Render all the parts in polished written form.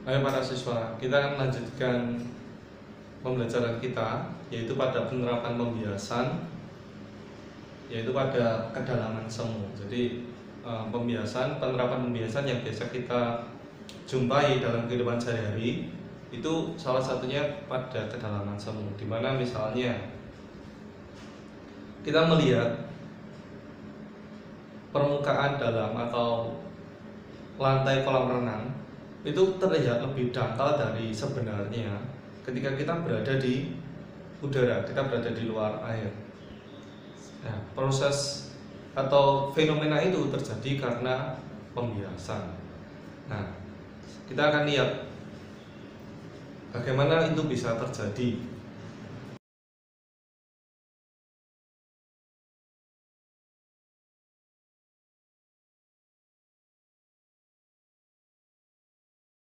Ayo para siswa, kita akan melanjutkan pembelajaran kita, yaitu pada penerapan pembiasan, yaitu pada kedalaman semu. Jadi penerapan pembiasan yang biasa kita jumpai dalam kehidupan sehari-hari itu salah satunya pada kedalaman semu, dimana misalnya kita melihat permukaan dalam atau lantai kolam renang itu terlihat lebih dangkal dari sebenarnya ketika kita berada di udara, kita berada di luar air. Nah, proses atau fenomena itu terjadi karena pembiasan. Nah, kita akan lihat bagaimana itu bisa terjadi.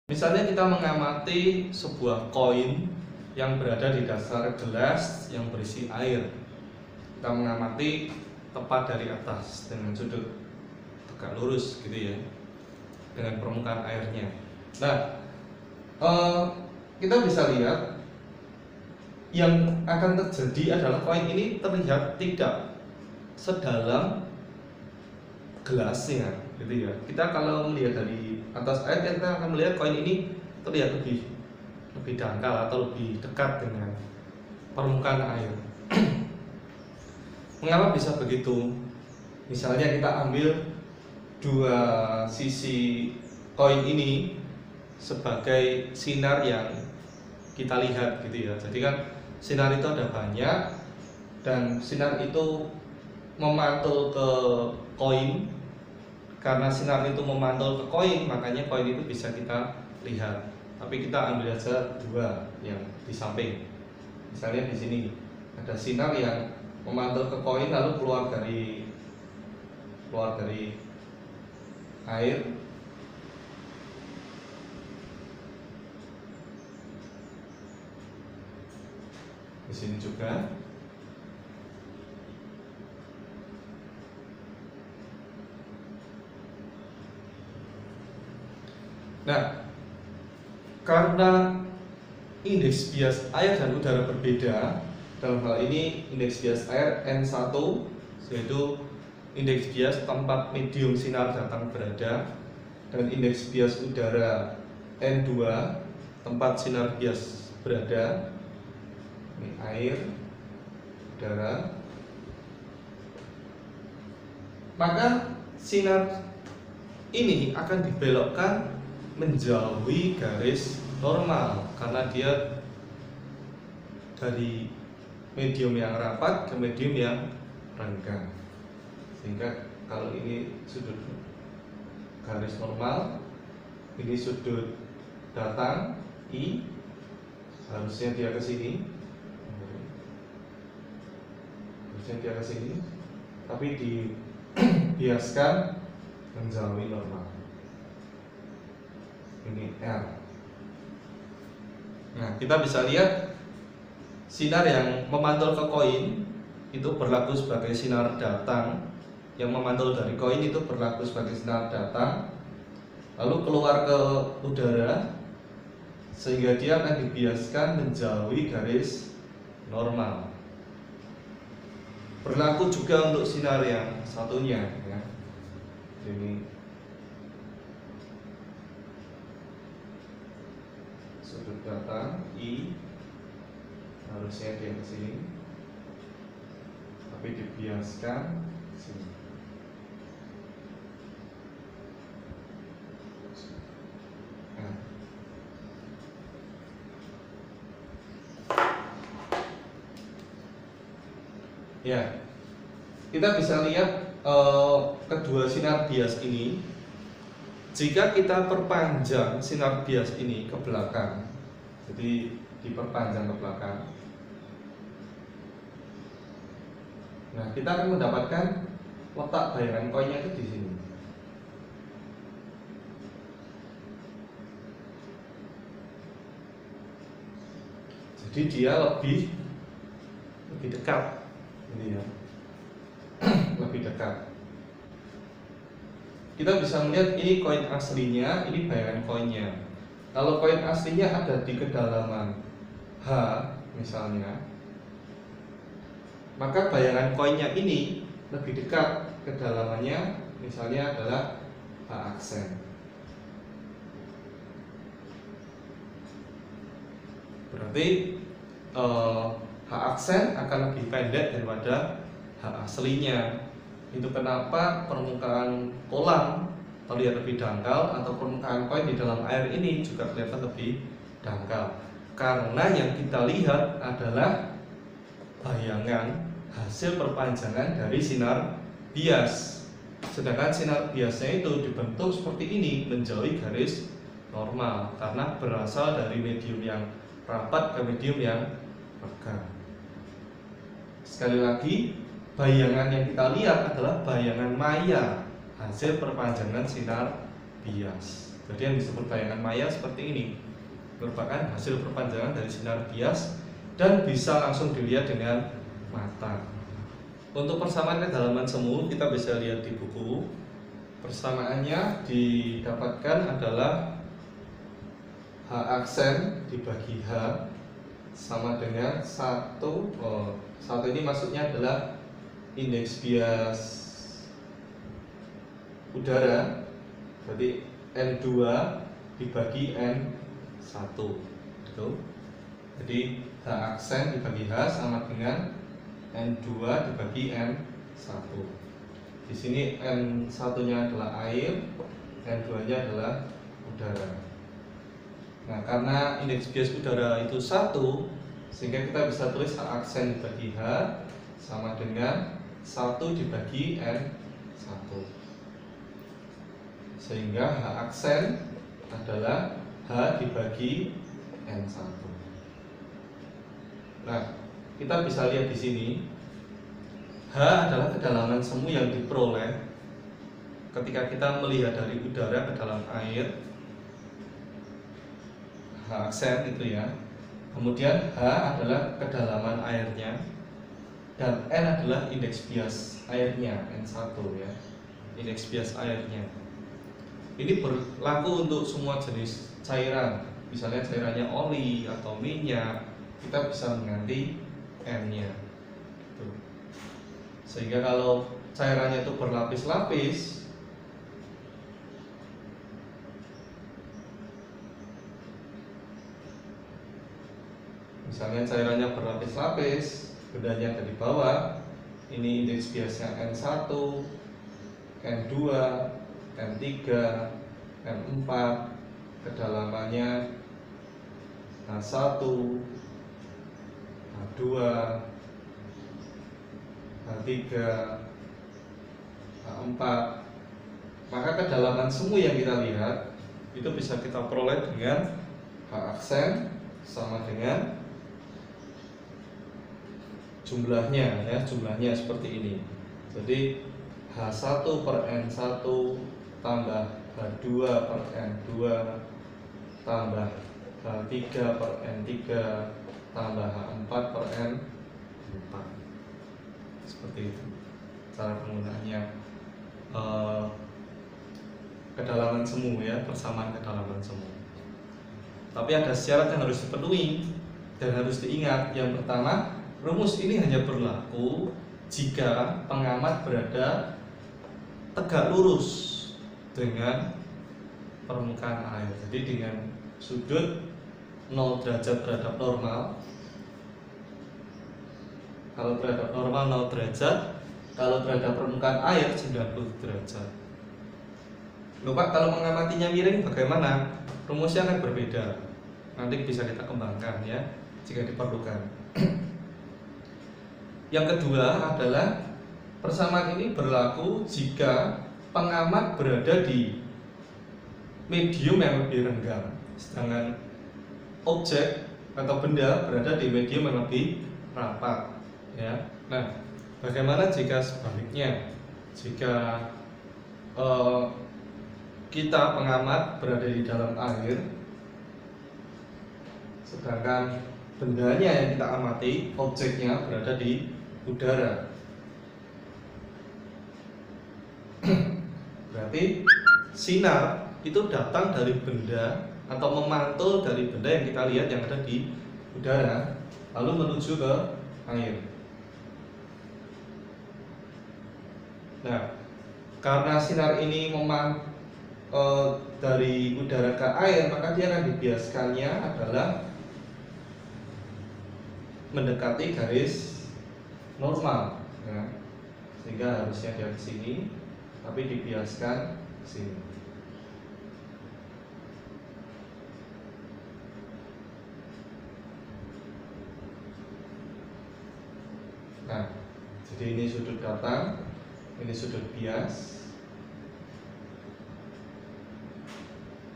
Misalnya kita mengamati sebuah koin yang berada di dasar gelas yang berisi air. Kita mengamati tepat dari atas dengan sudut tegak lurus gitu ya, dengan permukaan airnya. Nah, kita bisa lihat yang akan terjadi adalah koin ini terlihat tidak sedalam gelasnya gitu ya. Kita kalau melihat dari atas air, kita akan melihat koin ini terlihat lebih dangkal atau lebih dekat dengan permukaan air. Mengapa bisa begitu? Misalnya kita ambil dua sisi koin ini sebagai sinar yang kita lihat gitu ya. Jadi kan sinar itu ada banyak dan sinar itu memantul ke koin. Karena sinar itu memantul ke koin, makanya koin itu bisa kita lihat. Tapi kita ambil aja dua yang di samping. Misalnya di sini ada sinar yang memantul ke koin lalu keluar dari air. Di sini juga. Nah, karena indeks bias air dan udara berbeda, dalam hal ini indeks bias air N1, yaitu indeks bias tempat medium sinar datang berada, dan indeks bias udara N2, tempat sinar bias berada. Ini air, udara. Maka sinar ini akan dibelokkan menjauhi garis normal karena dia dari medium yang rapat ke medium yang renggang. Sehingga kalau ini sudut garis normal, ini sudut datang I, harusnya dia ke sini. Tapi dibiaskan menjauhi normal. Ini R. Nah, kita bisa lihat sinar yang memantul ke koin itu berlaku sebagai sinar datang. Yang memantul dari koin itu berlaku sebagai sinar datang, lalu keluar ke udara sehingga dia akan dibiaskan menjauhi garis normal. Berlaku juga untuk sinar yang satunya ya. Ini sudut datang I, harusnya dia ke sini, tapi dibiaskan sini. Nah. Ya, kita bisa lihat kedua sinar bias ini. Jika kita perpanjang sinar bias ini ke belakang, jadi diperpanjang ke belakang, nah kita akan mendapatkan letak bayangan koinnya itu di sini. Jadi dia lebih dekat, ini ya, lebih dekat. Kita bisa melihat ini koin aslinya, ini bayangan koinnya. Kalau koin aslinya ada di kedalaman H misalnya, maka bayangan koinnya ini lebih dekat kedalamannya, misalnya adalah H aksen. Berarti H aksen akan lebih pendek daripada H aslinya. Itu kenapa permukaan kolam terlihat lebih dangkal, atau permukaan koin di dalam air ini juga kelihatan lebih dangkal, karena yang kita lihat adalah bayangan hasil perpanjangan dari sinar bias. Sedangkan sinar biasnya itu dibentuk seperti ini, menjauhi garis normal, karena berasal dari medium yang rapat ke medium yang pegang. Sekali lagi, bayangan yang kita lihat adalah bayangan maya hasil perpanjangan sinar bias. Jadi yang disebut bayangan maya seperti ini merupakan hasil perpanjangan dari sinar bias dan bisa langsung dilihat dengan mata. Untuk persamaan kedalaman semu kita bisa lihat di buku. Persamaannya didapatkan adalah H aksen dibagi H sama dengan 1. Satu ini maksudnya adalah indeks bias udara, berarti N2 dibagi N1 gitu. Jadi H aksen dibagi H sama dengan N2 dibagi N1. Di sini N1 nya adalah air, N2 nya adalah udara. Nah, karena indeks bias udara itu 1, sehingga kita bisa tulis H aksen dibagi H sama dengan 1 dibagi N1. Sehingga H aksen adalah H dibagi N1. Nah, kita bisa lihat di sini H adalah kedalaman semu yang diperoleh ketika kita melihat dari udara ke dalam air. H aksen itu ya. Kemudian H adalah kedalaman airnya, dan N adalah indeks bias airnya, N1 ya. Indeks bias airnya. Ini berlaku untuk semua jenis cairan. Misalnya cairannya oli atau minyak, kita bisa mengganti N-nya. Sehingga kalau cairannya itu berlapis-lapis, misalnya cairannya berlapis-lapis, bedanya ada di bawah. Ini indeks biasnya N1, N2, N3, N4, kedalamannya H1, H2, H3, H4. Maka kedalaman semu yang kita lihat itu bisa kita peroleh dengan H aksen sama dengan jumlahnya ya, jumlahnya seperti ini. Jadi H1 per N1 tambah H2 per N2 tambah H3 per N3 tambah H4 per N4. Seperti itu cara penggunaannya. Kedalaman semu ya, persamaan kedalaman semu. Tapi ada syarat yang harus dipenuhi dan harus diingat. Yang pertama, rumus ini hanya berlaku jika pengamat berada tegak lurus dengan permukaan air. Jadi dengan sudut 0 derajat terhadap normal. Kalau terhadap normal 0 derajat, kalau terhadap permukaan air 90 derajat. Loh Pak, kalau mengamatinya miring bagaimana? Rumusnya akan berbeda. Nanti bisa kita kembangkan ya jika diperlukan. Yang kedua adalah persamaan ini berlaku jika pengamat berada di medium yang lebih renggang, sedangkan objek atau benda berada di medium yang lebih rapat. Ya. Nah, bagaimana jika sebaliknya? Jika kita pengamat berada di dalam air, sedangkan bendanya yang kita amati, objeknya berada di udara. Berarti sinar itu datang dari benda atau memantul dari benda yang kita lihat yang ada di udara lalu menuju ke air. Nah, karena sinar ini dari udara ke air, maka dia akan dibiaskannya adalah mendekati garis normal, ya. Sehingga harusnya dia ke sini, tapi dibiaskan ke sini. Nah, jadi ini sudut datang, ini sudut bias.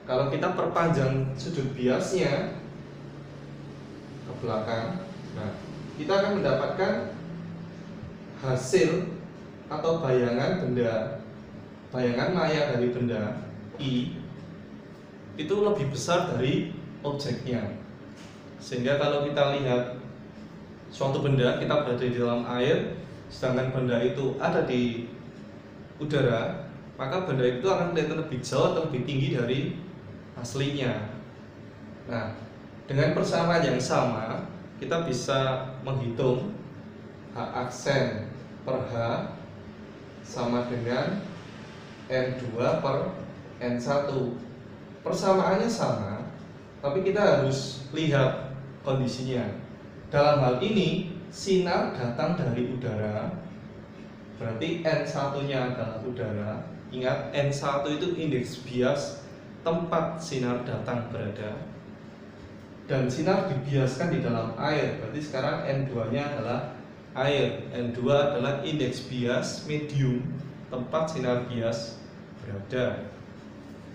Kalau kita perpanjang sudut biasnya ke belakang, nah, kita akan mendapatkan hasil atau bayangan benda, bayangan maya dari benda I itu lebih besar dari objeknya. Sehingga kalau kita lihat suatu benda, kita berada di dalam air, sedangkan benda itu ada di udara, maka benda itu akan kelihatan lebih jauh atau lebih tinggi dari aslinya. Nah, dengan persamaan yang sama, kita bisa menghitung H aksen per H sama dengan N2 per N1. Persamaannya sama, tapi kita harus lihat kondisinya. Dalam hal ini, sinar datang dari udara, berarti N1-nya adalah udara. Ingat, N1 itu indeks bias tempat sinar datang berada, dan sinar dibiaskan di dalam air, berarti sekarang N2-nya adalah air. N2 adalah indeks bias medium tempat sinar bias berada.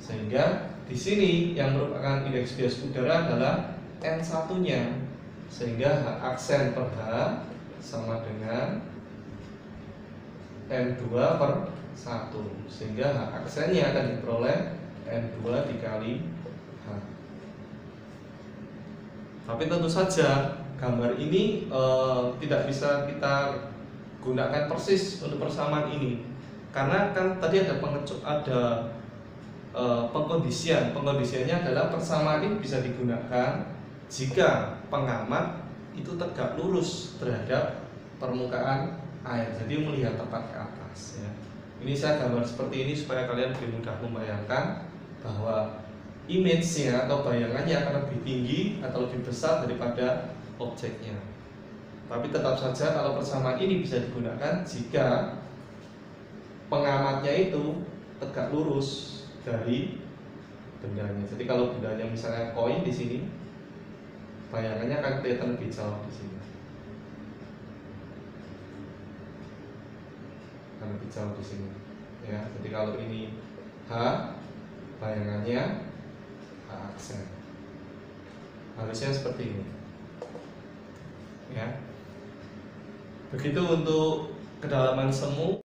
Sehingga di sini yang merupakan indeks bias udara adalah N1-nya, sehingga H aksen per H sama dengan N2 per 1, sehingga H aksennya akan diperoleh N2 dikali H. Tapi tentu saja gambar ini tidak bisa kita gunakan persis untuk persamaan ini, karena kan tadi ada pengkondisian. Pengkondisiannya adalah persamaan ini bisa digunakan jika pengamat itu tegak lurus terhadap permukaan air, jadi melihat tepat ke atas, ya. Ini saya gambar seperti ini supaya kalian lebih mudah membayangkan bahwa image-nya atau bayangannya akan lebih tinggi atau lebih besar daripada objeknya. Tapi tetap saja kalau persamaan ini bisa digunakan jika pengamatnya itu tegak lurus dari bendanya. Jadi kalau bendanya misalnya koin di sini, bayangannya akan kelihatan lebih jauh di sini. Akan lebih jauh di sini. Ya, jadi kalau ini H, bayangannya H aksen. Harusnya seperti ini. Ya. Begitu untuk kedalaman semu.